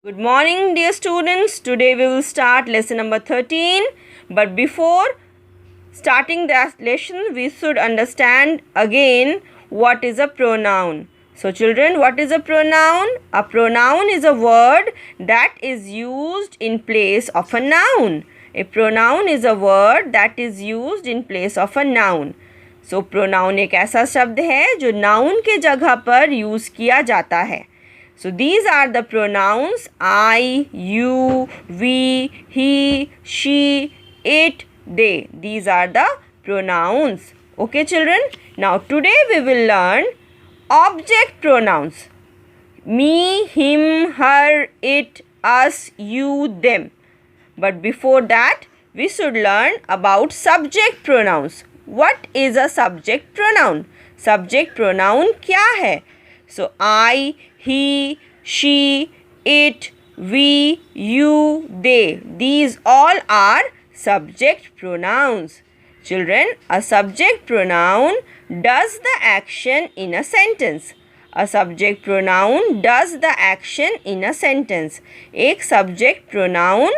Good morning, dear students. Today we will start lesson number 13. But before starting that lesson, we should understand again what is a pronoun. So children, what is a pronoun? A pronoun is a word that is used in place of a noun. A pronoun is a word that is used in place of a noun. So pronoun एक ऐसा शब्द है जो noun के जगह पर use किया जाता है. So these are the pronouns I, you, we, he, she, it, they. These are the pronouns. Okay children? Now today we will learn object pronouns. Me, him, her, it, us, you, them. But before that, we should learn about subject pronouns. What is a subject pronoun? Subject pronoun क्या है? So I, he, she, it, we, you, they. These all are subject pronouns. Children, a subject pronoun does the action in a sentence. A subject pronoun does the action in a sentence. एक subject pronoun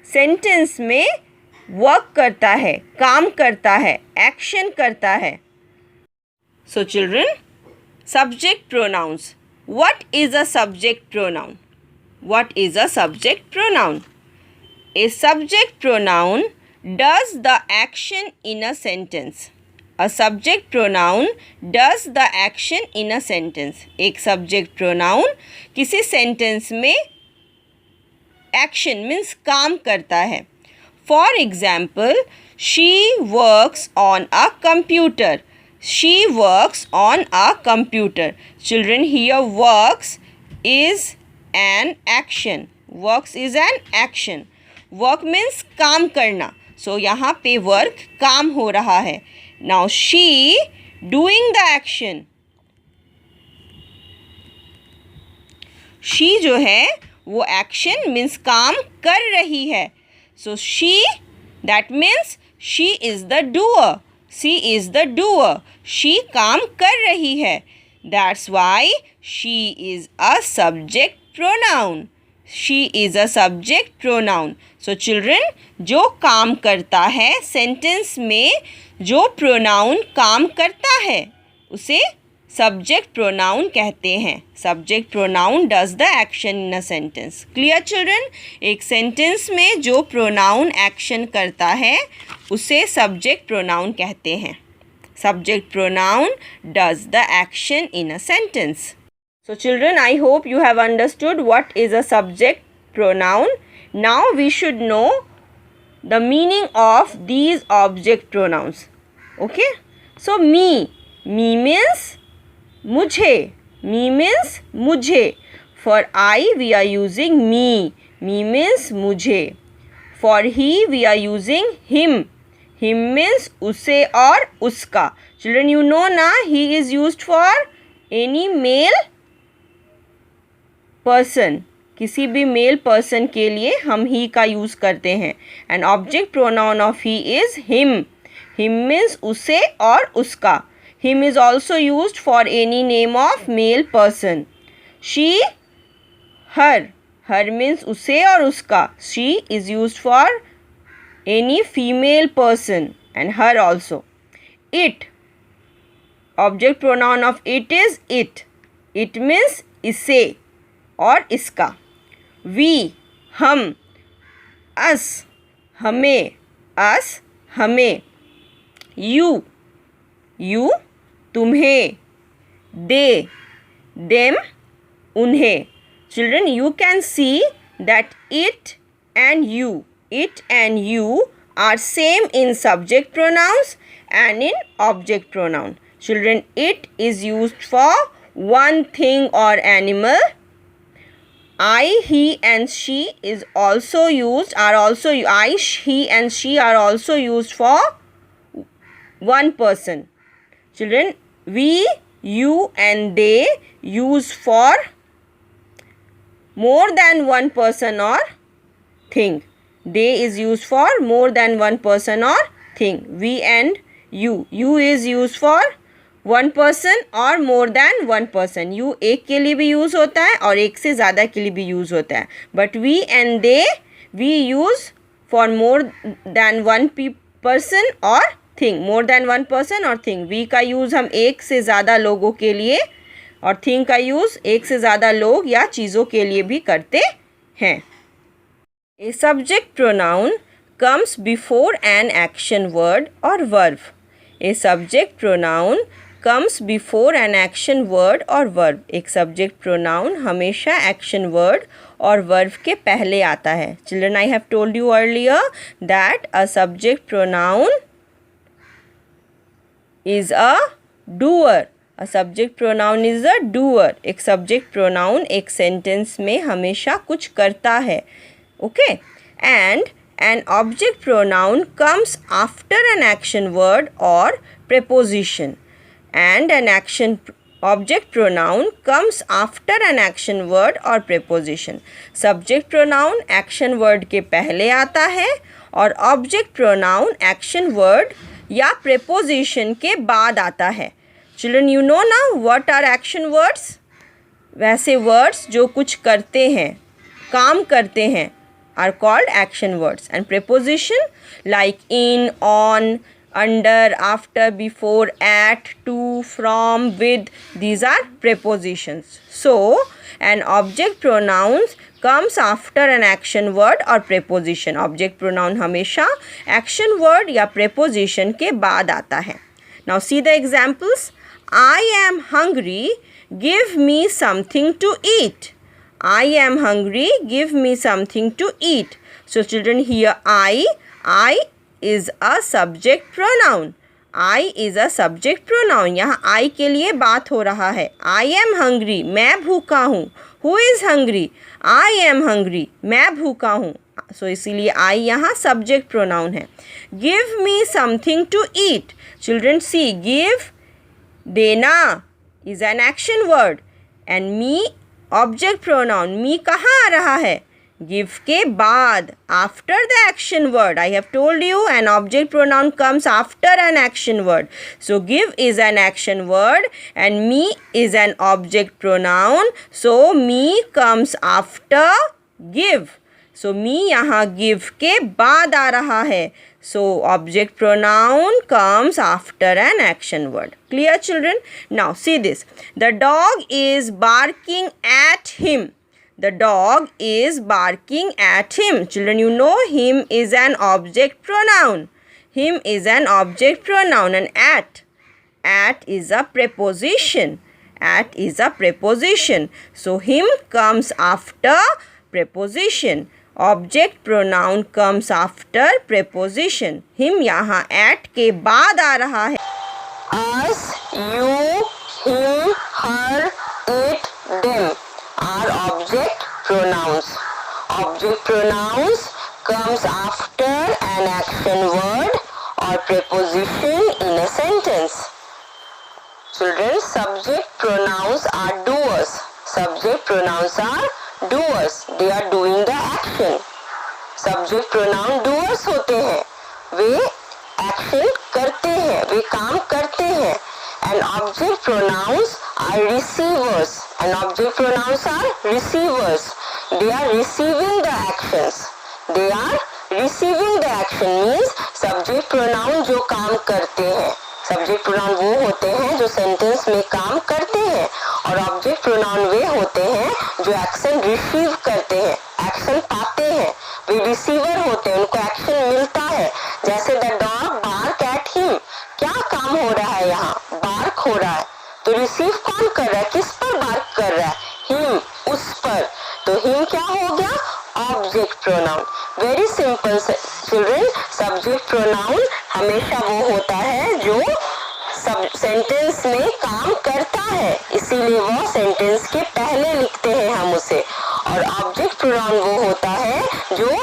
sentence में work करता है, काम करता है, action करता है. So children, subject pronouns. What is a subject pronoun? What is a subject pronoun? A subject pronoun does the action in a sentence. A subject pronoun does the action in a sentence. एक subject pronoun किसी sentence में action means काम करता है. For example, she works on a computer. She works on a computer. Children, here works is an action. Works is an action. Work means काम करना. So यहाँ पे work काम हो रहा है. Now she doing the action. She जो है वो action means काम कर रही है. So she, that means she is the doer. She is the doer. She काम कर रही है. That's why she is a subject pronoun. She is a subject pronoun. So children, जो काम करता है sentence में जो pronoun काम करता है उसे subject pronoun कहते हैं. Subject pronoun does the action in a sentence. Clear children? एक sentence में जो pronoun action करता है उसे subject pronoun कहते हैं. Subject pronoun does the action in a sentence. So children, I hope you have understood what is a subject pronoun. Now we should know the meaning of these object pronouns. Okay? So me means मुझे. Me means मुझे. For I we are using me. Me means मुझे. For he we are using him. Him means उसे और उसका. Children, you know ना, he is used for any male person. किसी भी male person के लिए हम he का use करते हैं. And object pronoun of he is him. Him means उसे और उसका. Him is also used for any name of male person. She, her. Her means उसे और उसका. She is used for any female person and her also. It. Object pronoun of it is it. It means इसे और इसका. We, हम. Us, हमें. Us, हमें. You, you, तुम्हें. They, them, उन्हें. Children, you can see that it and you are same in subject pronouns and in object pronoun. Children, it is used for one thing or animal. I, he and she is also used, he and she are also used for one person. Children, we, you and they use for more than one person or thing. They is used for more than one person or thing. We and you. You is used for one person और more than one person. You एक के लिए भी use होता है और एक से ज़्यादा के लिए भी यूज़ होता है. But we and they we use for more than one person or thing. More than one person or thing. We का यूज़ हम एक से ज़्यादा लोगों के लिए और थिंग का यूज़ एक से ज़्यादा लोग या चीज़ों के लिए भी करते हैं. A subject pronoun comes before an action word or verb. A subject pronoun comes before an action word or verb. एक subject pronoun हमेशा action word और verb के पहले आता है. Children, I have told you earlier that a subject pronoun is a doer. A subject pronoun is a doer. एक subject pronoun एक sentence में हमेशा कुछ करता है. Okay? And an object pronoun comes after an action word or preposition. And an object pronoun comes after an action word or preposition. Subject pronoun action word के पहले आता है और object pronoun action word या preposition के बाद आता है. Children, you know now what are action words? वैसे words जो कुछ करते हैं, काम करते हैं, are called action words. And preposition like in, on, under, after, before, at, to, from, with, these are prepositions. So an object pronoun comes after an action word or preposition. Object pronoun हमेशा action word या preposition के बाद आता है. Now see the examples. I am hungry, give me something to eat. I am hungry, give me something to eat. So children, here I is a subject pronoun. I is a subject pronoun. यहाँ I के लिए बात हो रहा है. I am hungry, मैं भूखा हूँ. Who is hungry? I am hungry, मैं भूखा हूँ. So इसीलिए I यहाँ subject pronoun है. Give me something to eat. Children, see, give, देना is an action word. And me object pronoun. Me कहाँ आ रहा है? गिव के बाद, after the action word. I have told you an object pronoun comes after an action word. So give is an action word and me is an object pronoun. So me comes after give. So me यहाँ give के बाद आ रहा है. So object pronoun comes after an action word. Clear, children? Now see this. The dog is barking at him. The dog is barking at him. Children, you know him is an object pronoun. Him is an object pronoun. And at is a preposition. At is a preposition. So him comes after preposition. Object pronoun comes after preposition. Him यहाँ at के बाद आ रहा है. Us, you, him, her, it, them are object pronouns. Object pronouns comes after an action word और preposition in a sentence. Children, subject pronouns are doers. Subject pronouns are doers. They are doing the action. Subject pronoun doers होते हैं. वे action करते हैं, वे काम करते हैं. And object pronouns are receivers. And object pronouns are receivers. They are receiving the actions. They are receiving the action means subject pronoun जो काम करते हैं. सब्जेक्ट प्रोनाउन वो होते हैं जो सेंटेंस में काम करते हैं और ऑब्जेक्ट प्रोनाउन वे होते हैं जो एक्शन रिसीव करते हैं, एक्शन पाते हैं. वे रिसीवर होते हैं, उनको एक्शन मिलता है. जैसे the dog bark at him. क्या काम हो रहा है यहाँ? बार्क हो रहा है. तो रिसीव कौन कर रहा है? किस पर बार्क कर रहा है? हिम, उस पर. तो हिम क्या हो गया? Object pronoun. Very simple children. Subject pronoun हमेशा वो होता है जो सब सेंटेंस में काम करता है, इसीलिए वो सेंटेंस के पहले लिखते हैं हम उसे. और ऑब्जेक्ट प्रोनाउन वो होता है जो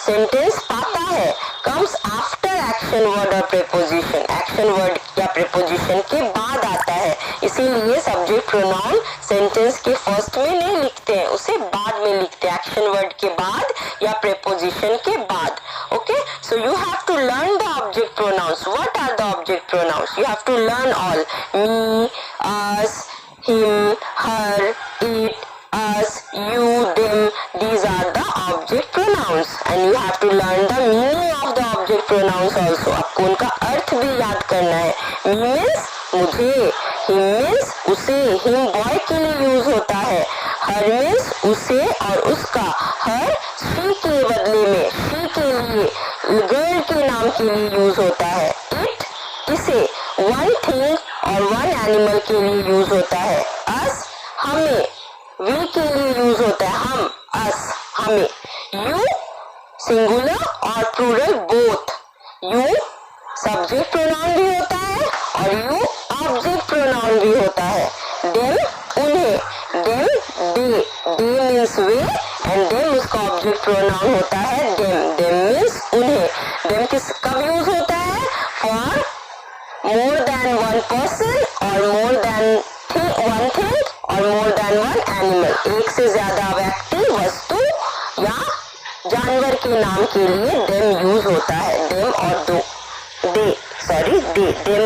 सेंटेंस पाता है, कम्स आफ्टर एक्शन वर्ड और प्रीपोजिशन. एक्शन वर्ड या प्रीपोजिशन के बाद आता है, इसीलिए सब्जेक्ट प्रोनाउन सेंटेंस के फर्स्ट में नहीं लिखते हैं, उसे बाद में लिखते हैं, एक्शन वर्ड के बाद या प्रीपोजिशन के बाद. Okay, so So you have to learn the object pronouns. What are the object pronouns? You have to learn all. Me, us, him, her, it, us, you, them. These are the object pronouns. And you have to learn the meaning of the object pronouns also. आपको उनका अर्थ भी याद करना है. Me means मुझे, him means उसे, him boy के लिए यूज होता है. Her means उसे और उसका. Her she के बदले में, she के लिए, गर्ल के नाम के लिए यूज होता है. It इसे, one thing और one animal के लिए यूज होता है. Us हमें, we के लिए यूज होता है. हम, us हमें. You सिंगुलर और plural both. You subject pronoun भी होता है और you ऑब्जेक्ट प्रोनाउन भी होता है. Them उन्हें, them they, they means way and them उसका ऑब्जेक्ट प्रोनाउन होता है. Them means उन्हें. Them किस कब यूज होता है? For more than one person और more than one thing और more than one animal. एक से ज्यादा व्यक्ति, वस्तु या जानवर के नाम के लिए them यूज होता है. Them और दो, they, sorry, they, them